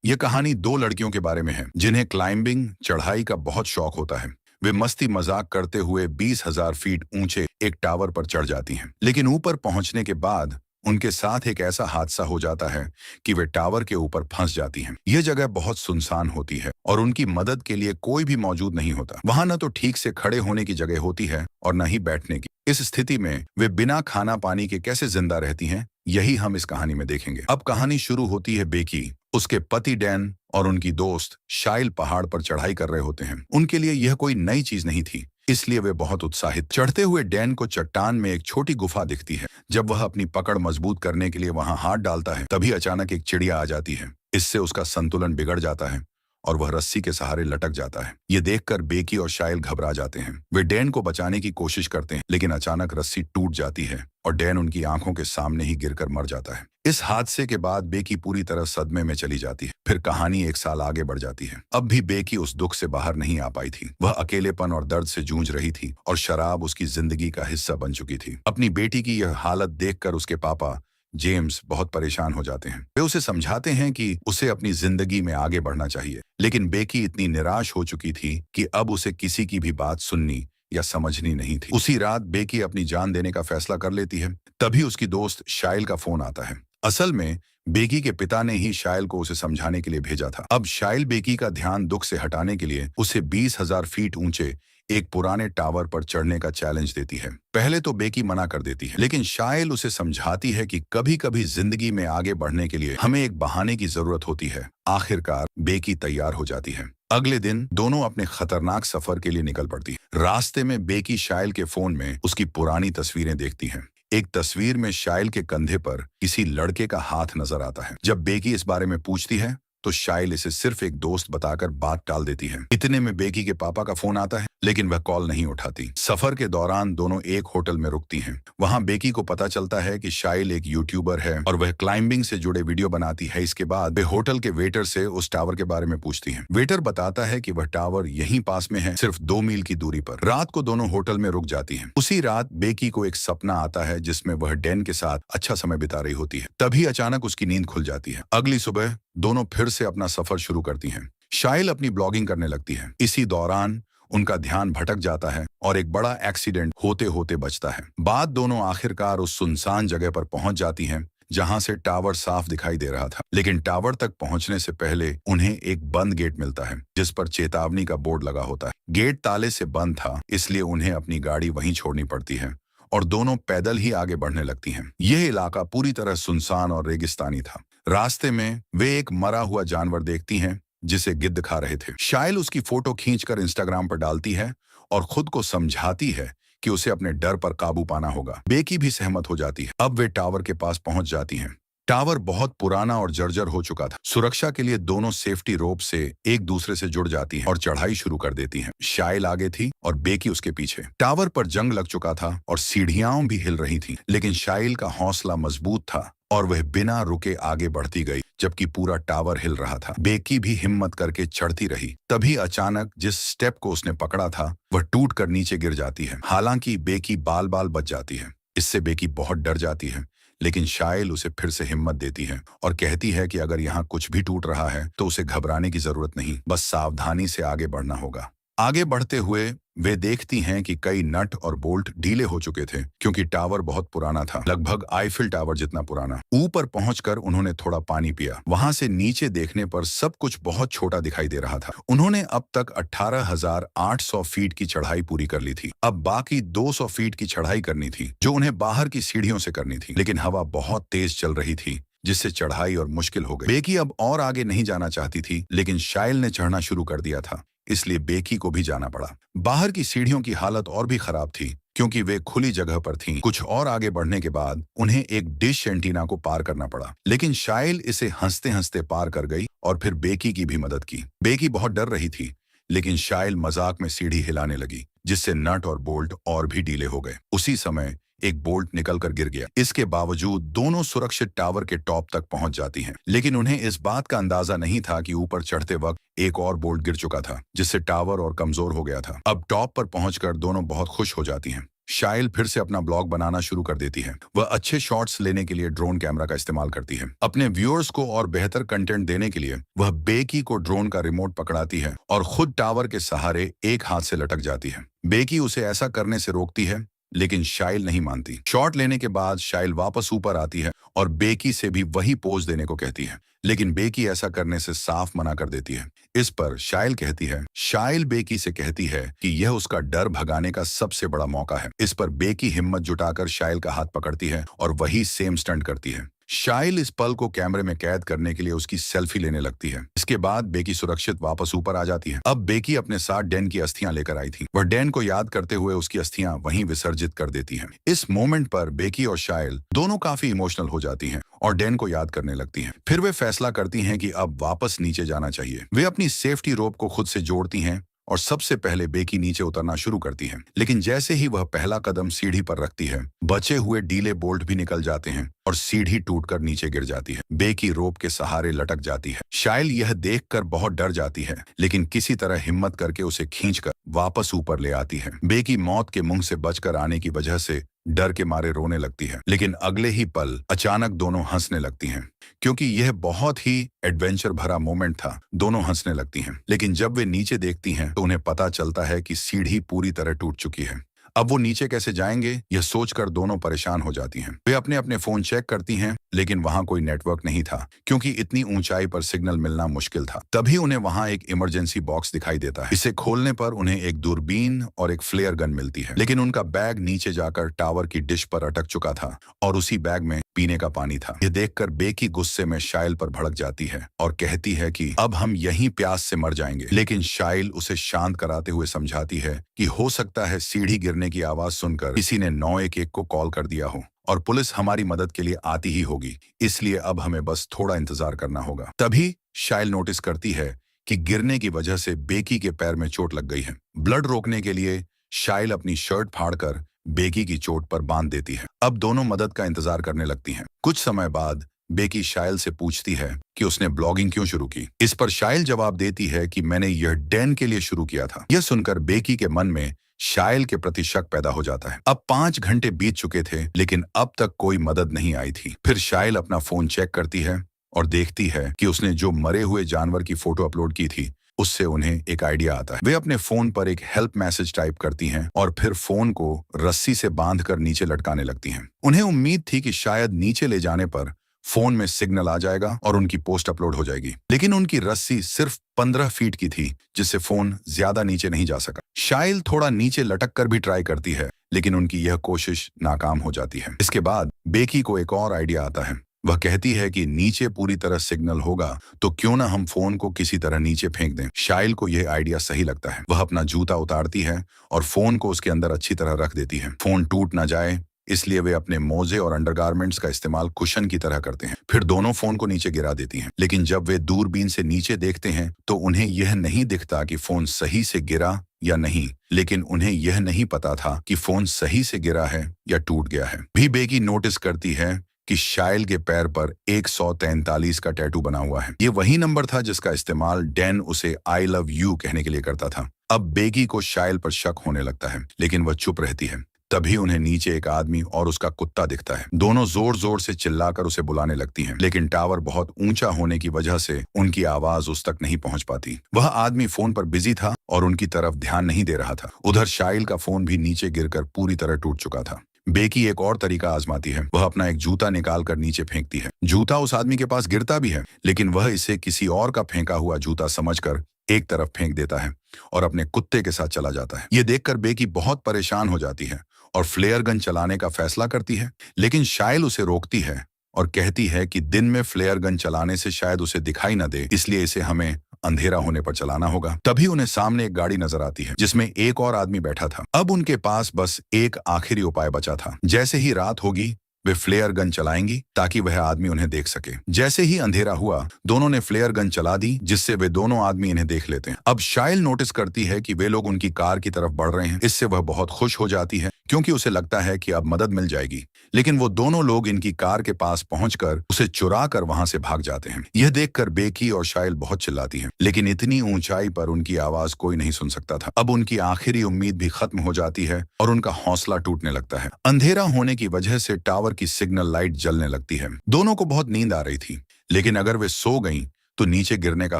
ये कहानी दो लड़कियों के बारे में है जिन्हें क्लाइंबिंग चढ़ाई का बहुत शौक होता है। वे मस्ती मजाक करते हुए 20,000 फीट ऊंचे एक टावर पर चढ़ जाती हैं, लेकिन ऊपर पहुंचने के बाद उनके साथ एक ऐसा हादसा हो जाता है कि वे टावर के ऊपर फंस जाती हैं। यह जगह बहुत सुनसान होती है और उनकी मदद के लिए कोई भी मौजूद नहीं होता। वहां न तो ठीक से खड़े होने की जगह होती है और न ही बैठने की। इस स्थिति में वे बिना खाना पानी के कैसे जिंदा रहती हैं, यही हम इस कहानी में देखेंगे। अब कहानी शुरू होती है बेकी, उसके पति डैन और उनकी दोस्त शाइल पहाड़ पर चढ़ाई कर रहे होते हैं। उनके लिए यह कोई नई चीज नहीं थी, इसलिए वे बहुत उत्साहित। चढ़ते हुए डैन को चट्टान में एक छोटी गुफा दिखती है। जब वह अपनी पकड़ मजबूत करने के लिए वहां हाथ डालता है, तभी अचानक एक चिड़िया आ जाती है। इससे उसका संतुलन बिगड़ जाता है और वह रस्सी के सहारे लटक जाता है। ये देखकर बेकी और शाइल घबरा जाते हैं। वे डैन को बचाने की कोशिश करते हैं, लेकिन अचानक रस्सी टूट जाती है और डैन उनकी आंखों के सामने ही गिरकर मर जाता है। इस हादसे के बाद बेकी पूरी तरह सदमे में चली जाती है। फिर कहानी एक साल आगे बढ़ जाती है। अब भी बेकी उस दुख से बाहर नहीं आ पाई थी। वह अकेलेपन और दर्द से जूझ रही थी और शराब उसकी जिंदगी का हिस्सा बन चुकी थी। अपनी बेटी की यह हालत देखकर उसके पापा जेम्स बहुत परेशान हो जाते हैं। वे उसे समझाते हैं कि उसे अपनी जिंदगी में आगे बढ़ना चाहिए, लेकिन बेकी इतनी निराश हो चुकी थी कि अब उसे किसी की भी बात सुननी या समझनी नहीं थी। उसी रात बेकी अपनी जान देने का फैसला कर लेती है। तभी उसकी दोस्त शाइल का फोन आता है। असल में बेकी के पिता ने ही शाइल को उसे समझाने के लिए भेजा था। अब शाइल बेकी का ध्यान दुख से हटाने के लिए उसे 20,000 फीट ऊंचे एक पुराने टावर पर चढ़ने का चैलेंज देती है। पहले तो बेकी मना कर देती है, लेकिन शाइल उसे समझाती है कि कभी कभी जिंदगी में आगे बढ़ने के लिए हमें एक बहाने की जरूरत होती है। आखिरकार बेकी तैयार हो जाती है। अगले दिन दोनों अपने खतरनाक सफर के लिए निकल पड़ती है। रास्ते में बेकी शाइल के फोन में उसकी पुरानी तस्वीरें देखती है। एक तस्वीर में शाइल के कंधे पर किसी लड़के का हाथ नजर आता है। जब बेकी इस बारे में पूछती है तो शाइल इसे सिर्फ एक दोस्त बताकर बात टाल देती है। इतने में बेकी के पापा का फोन आता है, लेकिन वह कॉल नहीं उठाती। सफर के दौरान दोनों एक होटल में रुकती हैं। वहां बेकी को पता चलता है कि शाइल एक यूट्यूबर है और वह क्लाइंबिंग से जुड़े वीडियो बनाती है। इसके बाद वे होटल के वेटर से उस टावर के बारे में पूछती हैं। वेटर बताता है कि वह टावर यहीं पास में है, सिर्फ 2 मील की दूरी पर। रात को दोनों होटल में रुक जाती हैं। उसी रात बेकी को एक सपना आता है जिसमें वह डैन के साथ अच्छा समय बिता रही होती है। तभी अचानक उसकी नींद खुल जाती है। अगली सुबह दोनों फिर से अपना सफर शुरू करती हैं। शाइल अपनी ब्लॉगिंग करने लगती है। इसी दौरान उनका ध्यान भटक जाता है और एक बड़ा एक्सीडेंट होते होते बचता है। बाद दोनों आखिरकार उस सुनसान जगह पर पहुंच जाती हैं जहां से टावर साफ दिखाई दे रहा था। लेकिन टावर तक पहुंचने से पहले उन्हें एक बंद गेट मिलता है जिस पर चेतावनी का बोर्ड लगा होता है। गेट ताले से बंद था, इसलिए उन्हें अपनी गाड़ी वहीं छोड़नी पड़ती है और दोनों पैदल ही आगे बढ़ने लगती हैं। यह इलाका पूरी तरह सुनसान और रेगिस्तानी था। रास्ते में वे एक मरा हुआ जानवर देखती हैं जिसे गिद्ध खा रहे थे। शाइल उसकी फोटो खींचकर इंस्टाग्राम पर डालती है और खुद को समझाती है कि उसे अपने डर पर काबू पाना होगा। बेकी भी सहमत हो जाती है। अब वे टावर के पास पहुंच जाती हैं। टावर बहुत पुराना और जर्जर हो चुका था। सुरक्षा के लिए दोनों सेफ्टी रोप से एक दूसरे से जुड़ जाती हैं और चढ़ाई शुरू कर देती हैं। शाइल आगे थी और बेकी उसके पीछे। टावर पर जंग लग चुका था और सीढ़ियां भी हिल रही थीं, लेकिन शाइल का हौसला मजबूत था और वह बिना रुके आगे बढ़ती गई जबकि पूरा टावर हिल रहा था। बेकी भी हिम्मत करके चढ़ती रही। तभी अचानक जिस स्टेप को उसने पकड़ा था वह टूटकर नीचे गिर जाती है। हालांकि बेकी बाल बाल बच जाती है। इससे बेकी बहुत डर जाती है, लेकिन शाइल उसे फिर से हिम्मत देती है और कहती है कि अगर यहाँ कुछ भी टूट रहा है तो उसे घबराने की जरूरत नहीं, बस सावधानी से आगे बढ़ना होगा। आगे बढ़ते हुए वे देखती हैं कि कई नट और बोल्ट ढीले हो चुके थे क्योंकि टावर बहुत पुराना था, लगभग आईफिल टावर जितना पुराना। ऊपर पहुंचकर उन्होंने थोड़ा पानी पिया। वहां से नीचे देखने पर सब कुछ बहुत छोटा दिखाई दे रहा था। उन्होंने अब तक 18,800 फीट की चढ़ाई पूरी कर ली थी। अब बाकी 200 फीट की चढ़ाई करनी थी जो उन्हें बाहर की सीढ़ियों से करनी थी, लेकिन हवा बहुत तेज चल रही थी जिससे चढ़ाई और मुश्किल हो गई। बेकी अब और आगे नहीं जाना चाहती थी, लेकिन शाइल ने चढ़ना शुरू कर दिया था, इसलिए बेकी को भी जाना पड़ा। बाहर की सीढ़ियों की हालत और भी खराब थी क्योंकि वे खुली जगह पर थीं। कुछ और आगे बढ़ने के बाद उन्हें एक डिश एंटीना को पार करना पड़ा, लेकिन शाइल इसे हंसते हंसते पार कर गई और फिर बेकी की भी मदद की। बेकी बहुत डर रही थी, लेकिन शाइल मजाक में सीढ़ी हिलाने लगी जिससे नट और बोल्ट और भी ढीले हो गए। उसी समय एक बोल्ट निकलकर गिर गया। इसके बावजूद दोनों सुरक्षित टावर के टॉप तक पहुंच जाती हैं, लेकिन उन्हें इस बात का अंदाजा नहीं था कि ऊपर चढ़ते वक्त एक और बोल्ट गिर चुका था जिससे टावर और कमजोर हो गया था। अब टॉप पर पहुंचकर दोनों बहुत खुश हो जाती हैं। शाइल फिर से अपना ब्लॉग बनाना शुरू कर देती है। वह अच्छे शॉट्स लेने के लिए ड्रोन कैमरा का इस्तेमाल करती है। अपने व्यूअर्स को और बेहतर कंटेंट देने के लिए वह बेकी को ड्रोन का रिमोट पकड़ाती है और खुद टावर के सहारे एक हाथ से लटक जाती है। बेकी उसे ऐसा करने से रोकती है, लेकिन शाइल नहीं मानती। शॉट लेने के बाद शाइल वापस ऊपर आती है और बेकी से भी वही पोज देने को कहती है, लेकिन बेकी ऐसा करने से साफ मना कर देती है। इस पर शाइल बेकी से कहती है कि यह उसका डर भगाने का सबसे बड़ा मौका है। इस पर बेकी हिम्मत जुटाकर शाइल का हाथ पकड़ती है और वही सेम स्टंट करती है। शाइल इस पल को कैमरे में कैद करने के लिए उसकी सेल्फी लेने लगती है। इसके बाद बेकी सुरक्षित वापस ऊपर आ जाती है। अब बेकी अपने साथ डैन की अस्थियां लेकर आई थी। वह डैन को याद करते हुए उसकी अस्थियां वहीं विसर्जित कर देती हैं। इस मोमेंट पर बेकी और शाइल दोनों काफी इमोशनल हो जाती हैं और डैन को याद करने लगती हैं। फिर वे फैसला करती हैं कि अब वापस नीचे जाना चाहिए। वे अपनी सेफ्टी रोप को खुद से जोड़ती हैं और सबसे पहले बेकी नीचे उतरना शुरू करती है। लेकिन जैसे ही वह पहला कदम सीढ़ी पर रखती है, बचे हुए डीले बोल्ट भी निकल जाते हैं और सीढ़ी टूटकर नीचे गिर जाती है। बेकी रोप के सहारे लटक जाती है। शाइल यह देखकर बहुत डर जाती है, लेकिन किसी तरह हिम्मत करके उसे खींचकर वापस ऊपर ले आती है। बेकी मौत के मुंह से बचकर आने की वजह से डर के मारे रोने लगती है, लेकिन अगले ही पल अचानक दोनों हंसने लगती हैं, क्योंकि यह बहुत ही एडवेंचर भरा मोमेंट था। दोनों हंसने लगती हैं, लेकिन जब वे नीचे देखती हैं तो उन्हें पता चलता है कि सीढ़ी पूरी तरह टूट चुकी है। अब वो नीचे कैसे जाएंगे, यह सोचकर दोनों परेशान हो जाती हैं। वे अपने अपने फोन चेक करती हैं, लेकिन वहां कोई नेटवर्क नहीं था, क्योंकि इतनी ऊंचाई पर सिग्नल मिलना मुश्किल था। तभी उन्हें वहां एक इमरजेंसी बॉक्स दिखाई देता है। इसे खोलने पर उन्हें एक दूरबीन और एक फ्लेयर गन मिलती है, लेकिन उनका बैग नीचे जाकर टावर की डिश पर अटक चुका था और उसी बैग में पीने का पानी था। यह देखकर बेकी गुस्से में शाइल पर भड़क जाती है और कहती है कि अब हम यहीं प्यास से मर जाएंगे। लेकिन शाइल उसे शांत कराते हुए समझाती है कि हो सकता है सीढ़ी गिरने की आवाज सुनकर किसी ने 911 को कॉल कर दिया हो और पुलिस हमारी मदद के लिए आती ही होगी, इसलिए अब हमें बस थोड़ा इंतजार करना होगा। तभी शाइल नोटिस करती है कि गिरने की वजह से बेकी के पैर में चोट लग गई है। ब्लड रोकने के लिए शाइल अपनी शर्ट फाड़कर बेकी की चोट पर बांध देती है। अब दोनों मदद का इंतजार करने लगती हैं। कुछ समय बाद बेकी शाइल से पूछती है कि उसने ब्लॉगिंग क्यों शुरू की। इस पर शाइल जवाब देती है कि मैंने यह डैन के लिए शुरू किया था। यह सुनकर बेकी के मन में शाइल के प्रति शक पैदा हो जाता है। अब 5 घंटे बीत चुके थे, लेकिन अब तक कोई मदद नहीं आई थी। फिर शाइल अपना फोन चेक करती है और देखती है कि उसने जो मरे हुए जानवर की फोटो अपलोड की थी, उससे उन्हें एक आइडिया आता है। वे अपने फोन पर एक हेल्प मैसेज टाइप करती हैं और फिर फोन को रस्सी से बांधकर नीचे लटकाने लगती हैं। उन्हें उम्मीद थी कि शायद नीचे ले जाने पर फोन में सिग्नल आ जाएगा और उनकी पोस्ट अपलोड हो जाएगी, लेकिन उनकी रस्सी सिर्फ 15 फीट की थी, जिससे फोन ज्यादा नीचे नहीं जा सका। शाइल थोड़ा नीचे लटक कर भी ट्राई करती है, लेकिन उनकी यह कोशिश नाकाम हो जाती है। इसके बाद बेकी को एक और आइडिया आता है। वह कहती है कि नीचे पूरी तरह सिग्नल होगा तो क्यों ना हम फोन को किसी तरह नीचे फेंक दें। शाइल को यह आइडिया सही लगता है। वह अपना जूता उतारती है और फोन को उसके अंदर अच्छी तरह रख देती है। फोन टूट ना जाए इसलिए वे अपने मोजे और अंडरगारमेंट्स का इस्तेमाल कुशन की तरह करते हैं। फिर दोनों फोन को नीचे गिरा देती हैं, लेकिन जब वे दूरबीन से नीचे देखते हैं तो उन्हें यह नहीं दिखता कि फोन सही से गिरा या नहीं, लेकिन उन्हें यह नहीं पता था कि फोन सही से गिरा है या टूट गया है। भी बेकी नोटिस करती है कि शाइल के पैर पर 143 का टैटू बना हुआ है। ये वही नंबर था जिसका इस्तेमाल डैन उसे आई लव यू कहने के लिए करता था। अब बेकी को शाइल पर शक होने लगता है, लेकिन वह चुप रहती है। तभी उन्हें नीचे एक आदमी और उसका कुत्ता दिखता है। दोनों जोर जोर से चिल्लाकर उसे बुलाने लगती हैं, लेकिन टावर बहुत ऊंचा होने की वजह से उनकी आवाज उस तक नहीं पहुंच पाती। वह आदमी फोन पर बिजी था और उनकी तरफ ध्यान नहीं दे रहा था। उधर शाइल का फोन भी नीचे गिरकर पूरी तरह टूट चुका था। बेकी एक और तरीका आजमाती है। वह अपना एक जूता निकालकर नीचे फेंकती है। जूता उस आदमी के पास गिरता भी है, लेकिन वह इसे किसी और का फेंका हुआ जूता समझकर एक तरफ फेंक देता है और अपने कुत्ते के साथ चला जाता है। यह देखकर बेकी बहुत परेशान हो जाती है और फ्लेयर गन चलाने का फैसला करती है, लेकिन शाइल उसे रोकती है और कहती है कि दिन में फ्लेयर गन चलाने से शायद उसे दिखाई न दे, इसलिए इसे हमें अंधेरा होने पर चलाना होगा। तभी उन्हें सामने एक गाड़ी नजर आती है जिसमें एक और आदमी बैठा था। अब उनके पास बस एक आखिरी उपाय बचा था। जैसे ही रात होगी वे फ्लेयर गन चलाएंगी ताकि वह आदमी उन्हें देख सके। जैसे ही अंधेरा हुआ दोनों ने फ्लेयर गन चला दी, जिससे वे दोनों आदमी इन्हें देख लेते हैं। अब शाइल नोटिस करती है कि वे लोग उनकी कार की तरफ बढ़ रहे हैं। इससे वह बहुत खुश हो जाती है क्योंकि उसे लगता है कि अब मदद मिल जाएगी। लेकिन वो दोनों लोग इनकी कार के पास पहुंचकर उसे चुरा कर वहां से भाग जाते हैं। यह देखकर बेकी और शाइल बहुत चिल्लाती हैं, लेकिन इतनी ऊंचाई पर उनकी आवाज कोई नहीं सुन सकता था। अब उनकी आखिरी उम्मीद भी खत्म हो जाती है और उनका हौसला टूटने लगता है। अंधेरा होने की वजह से टावर की सिग्नल लाइट जलने लगती है। दोनों को बहुत नींद आ रही थी, लेकिन अगर वे सो गईं तो नीचे गिरने का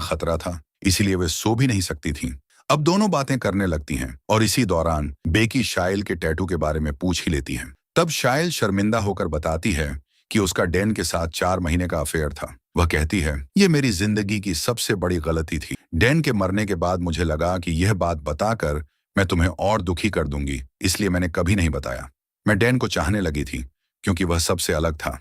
खतरा था, इसीलिए वे सो भी नहीं सकती थीं। अब दोनों बातें करने लगती हैं और इसी दौरान बेकी शाइल के टैटू के बारे में पूछ ही लेती है। तब शाइल शर्मिंदा होकर बताती है कि उसका डैन के साथ 4 महीने का अफेयर था। वह कहती है, ये मेरी जिंदगी की सबसे बड़ी गलती थी। डैन के मरने के बाद मुझे लगा कि यह बात बताकर मैं तुम्हें और दुखी कर दूंगी, इसलिए मैंने कभी नहीं बताया। मैं डैन को चाहने लगी थी क्योंकि वह सबसे अलग था,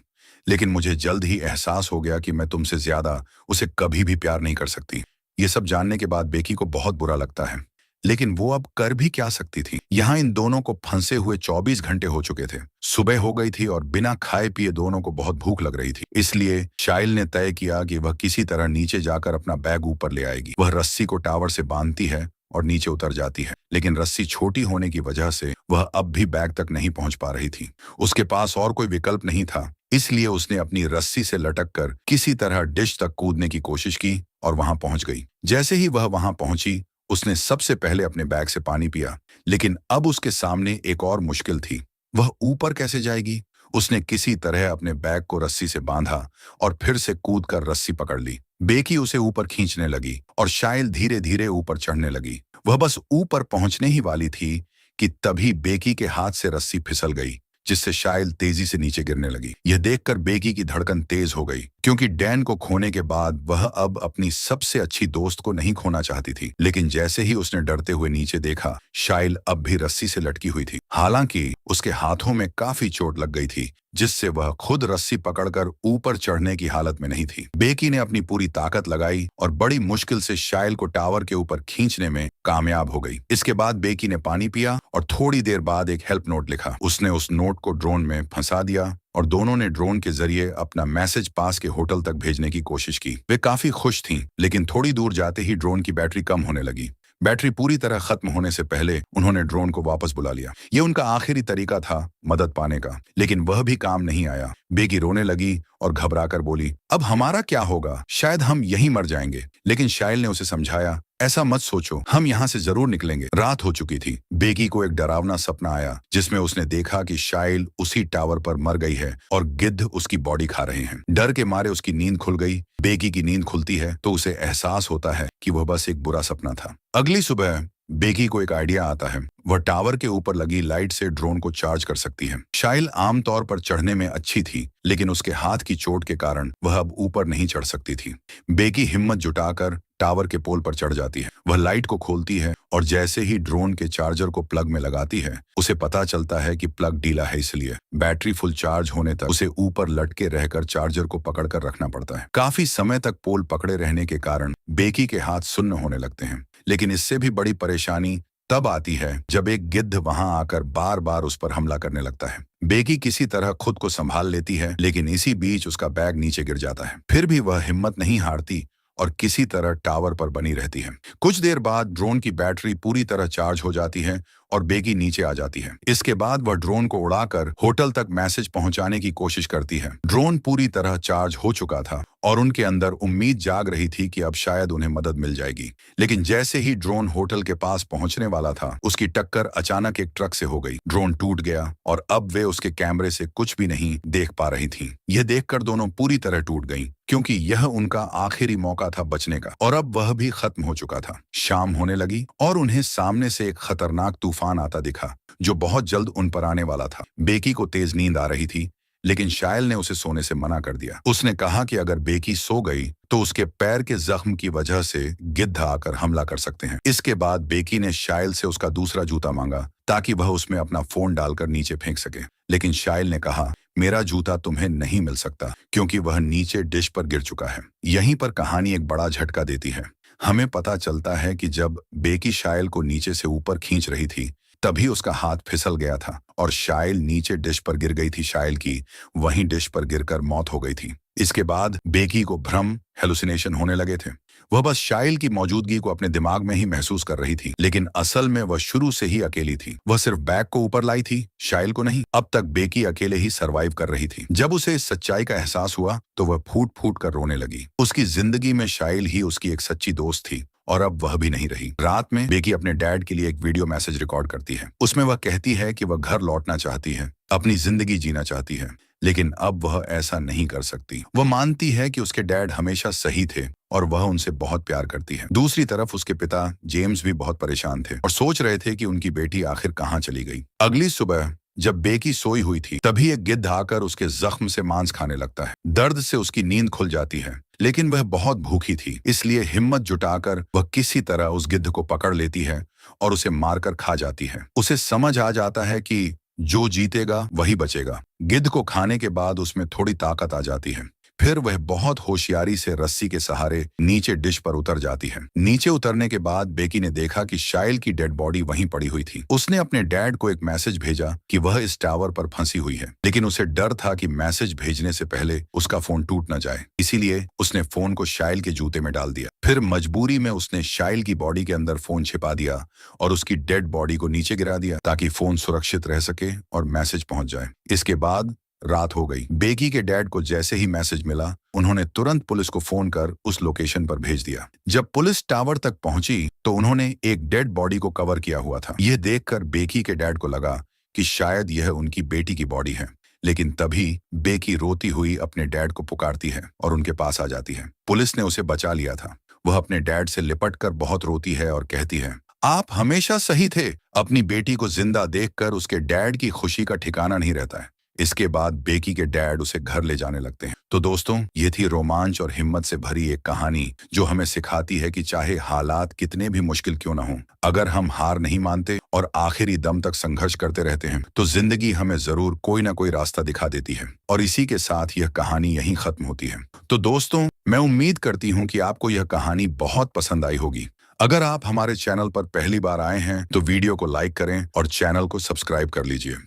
लेकिन मुझे जल्द ही एहसास हो गया कि मैं तुमसे ज्यादा उसे कभी भी प्यार नहीं कर सकती। ये सब जानने के बाद बेकी को बहुत बुरा लगता है, लेकिन वो अब कर भी क्या सकती थी। यहाँ इन दोनों को फंसे हुए 24 घंटे हो चुके थे। सुबह हो गई थी और बिना खाए पिए दोनों को बहुत भूख लग रही थी। इसलिए शाइल ने तय किया कि वह किसी तरह नीचे जाकर अपना बैग ऊपर ले आएगी। वह रस्सी को टावर से बांधती है और नीचे उतर जाती है, लेकिन रस्सी छोटी होने की वजह से वह अब भी बैग तक नहीं पहुंच पा रही थी। उसके पास और कोई विकल्प नहीं था, इसलिए उसने अपनी रस्सी से लटककर किसी तरह डिश तक कूदने की कोशिश की और वहां पहुंच गई। जैसे ही वह वहां पहुंची, उसने सबसे पहले अपने बैग से पानी पिया, लेकिन अब उसके सामने एक और मुश्किल थी। वह ऊपर कैसे जाएगी? उसने किसी तरह अपने बैग को रस्सी से बांधा और फिर से कूदकर रस्सी पकड़ ली। बेकी उसे ऊपर खींचने लगी और शाइल धीरे धीरे ऊपर चढ़ने लगी। वह बस ऊपर पहुंचने ही वाली थी कि तभी बेकी के हाथ से रस्सी फिसल गई, जिससे शाइल तेजी से नीचे गिरने लगी। यह देखकर बेकी की धड़कन तेज हो गई, क्योंकि डैन को खोने के बाद वह अब अपनी सबसे अच्छी दोस्त को नहीं खोना चाहती थी। लेकिन जैसे ही उसने डरते हुए नीचे देखा, शाइल अब भी रस्सी से लटकी हुई थी। हालांकि उसके हाथों में काफी चोट लग गई थी, जिससे वह खुद रस्सी पकड़कर ऊपर चढ़ने की हालत में नहीं थी। बेकी ने अपनी पूरी ताकत लगाई और बड़ी मुश्किल से शाइल को टावर के ऊपर खींचने में कामयाब हो गई। इसके बाद बेकी ने पानी पिया और थोड़ी देर बाद एक हेल्प नोट लिखा। उसने उस नोट को ड्रोन में फंसा दिया और दोनों ने ड्रोन के जरिए अपना मैसेज पास के होटल तक भेजने की कोशिश की। वे काफी खुश थीं, लेकिन थोड़ी दूर जाते ही ड्रोन की बैटरी कम होने लगी। बैटरी पूरी तरह खत्म होने से पहले उन्होंने ड्रोन को वापस बुला लिया। ये उनका आखिरी तरीका था मदद पाने का, लेकिन वह भी काम नहीं आया। बेकी रोने लगी और घबराकर बोली, अब हमारा क्या होगा? शायद हम यहीं मर जाएंगे। लेकिन शाइल ने उसे समझाया, ऐसा मत सोचो, हम यहाँ से जरूर निकलेंगे। रात हो चुकी थी। बेकी को एक डरावना सपना आया, जिसमें उसने देखा कि शाइल उसी टावर पर मर गई है और गिद्ध उसकी बॉडी खा रहे हैं। डर के मारे उसकी नींद खुल गई। बेकी की नींद खुलती है तो उसे एहसास होता है कि वह बस एक बुरा सपना था। अगली सुबह बेकी को एक आइडिया आता है। वह टावर के ऊपर लगी लाइट से ड्रोन को चार्ज कर सकती है। शाइल आमतौर पर चढ़ने में अच्छी थी, लेकिन उसके हाथ की चोट के कारण वह अब ऊपर नहीं चढ़ सकती थी। बेकी हिम्मत जुटाकर टावर के पोल पर चढ़ जाती है। वह लाइट को खोलती है और जैसे ही ड्रोन के चार्जर को प्लग में लगाती है, उसे पता चलता है कि प्लग ढीला है, इसलिए बैटरी फुल चार्ज होने तक उसे ऊपर लटके रहकर चार्जर को पकड़कर रखना पड़ता है। काफी समय तक पोल पकड़े रहने के कारण बेकी के हाथ सुन्न होने लगते हैं। लेकिन इससे भी बड़ी परेशानी तब आती है जब एक गिद्ध वहां आकर बार बार उस पर हमला करने लगता है। बेकी किसी तरह खुद को संभाल लेती है, लेकिन इसी बीच उसका बैग नीचे गिर जाता है। फिर भी वह हिम्मत नहीं हारती और किसी तरह टावर पर बनी रहती है। कुछ देर बाद ड्रोन की बैटरी पूरी तरह चार्ज हो जाती है और बेकी नीचे आ जाती है। इसके बाद वह ड्रोन को उड़ाकर होटल तक मैसेज पहुंचाने की कोशिश करती है। ड्रोन पूरी तरह चार्ज हो चुका था और उनके अंदर उम्मीद जाग रही थी कि अब शायद उन्हें मदद मिल जाएगी। लेकिन जैसे ही ड्रोन होटल के पास पहुंचने वाला था, उसकी टक्कर अचानक एक ट्रक से हो गई। ड्रोन टूट गया और अब वे उसके कैमरे से कुछ भी नहीं देख पा रही थीं। यह देखकर दोनों पूरी तरह टूट गईं, क्योंकि यह उनका आखिरी मौका था बचने का, और अब वह भी खत्म हो चुका था। शाम होने लगी और उन्हें सामने से एक खतरनाक तूफान आता दिखा, जो बहुत जल्द उन पर आने वाला था। बेकी को तेज नींद आ रही थी, लेकिन शाइल ने उसे सोने से मना कर दिया। उसने कहा कि अगर बेकी सो गई तो उसके पैर के जख्म की वजह से गिद्ध आकर हमला कर सकते हैं। इसके बाद बेकी ने शाइल से उसका दूसरा जूता मांगा ताकि वह उसमें अपना फोन डालकर नीचे फेंक सके। लेकिन शाइल ने कहा, मेरा जूता तुम्हें नहीं मिल सकता, क्योंकि वह नीचे डिश पर गिर चुका है। यहीं पर कहानी एक बड़ा झटका देती है। हमें पता चलता है कि जब बेकी शाइल को नीचे से ऊपर खींच रही थी, तभी उसका हाथ फिसल गया था और शाइल नीचे डिश पर गिर गई थी। शाइल की वहीं डिश पर गिरकर मौत हो गई थी। इसके बाद बेकी को भ्रम हेलुसिनेशन होने लगे थे। वह बस शाइल की मौजूदगी को अपने दिमाग में ही महसूस कर रही थी, लेकिन असल में वह शुरू से ही अकेली थी। वह सिर्फ बैग को ऊपर लाई थी, शाइल को नहीं। अब तक बेकी अकेले ही सरवाइव कर रही थी। जब उसे इस सच्चाई का एहसास हुआ तो वह फूट फूट कर रोने लगी। उसकी जिंदगी में शाइल ही उसकी एक सच्ची दोस्त थी और अब वह भी नहीं रही। रात में बेकी अपने डैड के लिए एक वीडियो मैसेज रिकॉर्ड करती है। उसमें वह कहती है कि वह घर लौटना चाहती है, अपनी जिंदगी जीना चाहती है, लेकिन अब वह ऐसा नहीं कर सकती। वह मानती है कि उसके डैड हमेशा सही थे और वह उनसे बहुत प्यार करती है। दूसरी तरफ उसके पिता जेम्स भी बहुत परेशान थे और सोच रहे थे कि उनकी बेटी आखिर कहाँ चली गई। अगली सुबह जब बेकी सोई हुई थी तभी एक गिद्ध आकर उसके जख्म से मांस खाने लगता है। दर्द से उसकी नींद खुल जाती है, लेकिन वह बहुत भूखी थी, इसलिए हिम्मत जुटाकर वह किसी तरह उस गिद्ध को पकड़ लेती है और उसे मारकर खा जाती है। उसे समझ आ जाता है कि जो जीतेगा वही बचेगा। गिद्ध को खाने के बाद उसमें थोड़ी ताकत आ जाती है। फिर वह बहुत होशियारी से रस्सी के सहारे नीचे डिश पर उतर जाती है। नीचे उतरने के बाद बेकी ने देखा कि शाइल की डेड बॉडी वहीं पड़ी हुई थी। उसने अपने डैड को एक मैसेज भेजा कि वह इस टावर पर फंसी हुई है, लेकिन उसे डर था कि मैसेज भेजने से पहले उसका फोन टूट न जाए, इसीलिए उसने फोन को शाइल के जूते में डाल दिया। फिर मजबूरी में उसने शाइल की बॉडी के अंदर फोन छिपा दिया और उसकी डेड बॉडी को नीचे गिरा दिया ताकि फोन सुरक्षित रह सके और मैसेज पहुंच जाए। इसके बाद रात हो गई। बेकी के डैड को जैसे ही मैसेज मिला उन्होंने तुरंत पुलिस को फोन कर उस लोकेशन पर भेज दिया। जब पुलिस टावर तक पहुंची तो उन्होंने एक डेड बॉडी को कवर किया हुआ था। यह देखकर बेकी के डैड को लगा कि शायद यह उनकी बेटी की बॉडी है, लेकिन तभी बेकी रोती हुई अपने डैड को पुकारती है और उनके पास आ जाती है। पुलिस ने उसे बचा लिया था। वह अपने डैड से लिपट कर बहुत रोती है और कहती है, आप हमेशा सही थे। अपनी बेटी को जिंदा देखकर उसके डैड की खुशी का ठिकाना नहीं रहता है। इसके बाद बेकी के डैड उसे घर ले जाने लगते हैं। तो दोस्तों, ये थी रोमांच और हिम्मत से भरी एक कहानी जो हमें सिखाती है कि चाहे हालात कितने भी मुश्किल क्यों ना हो, अगर हम हार नहीं मानते और आखिरी दम तक संघर्ष करते रहते हैं तो जिंदगी हमें जरूर कोई ना कोई रास्ता दिखा देती है। और इसी के साथ यह कहानी यहीं खत्म होती है। तो दोस्तों, मैं उम्मीद करती हूँ कि आपको यह कहानी बहुत पसंद आई होगी। अगर आप हमारे चैनल पर पहली बार आए हैं तो वीडियो को लाइक करें और चैनल को सब्सक्राइब कर लीजिए।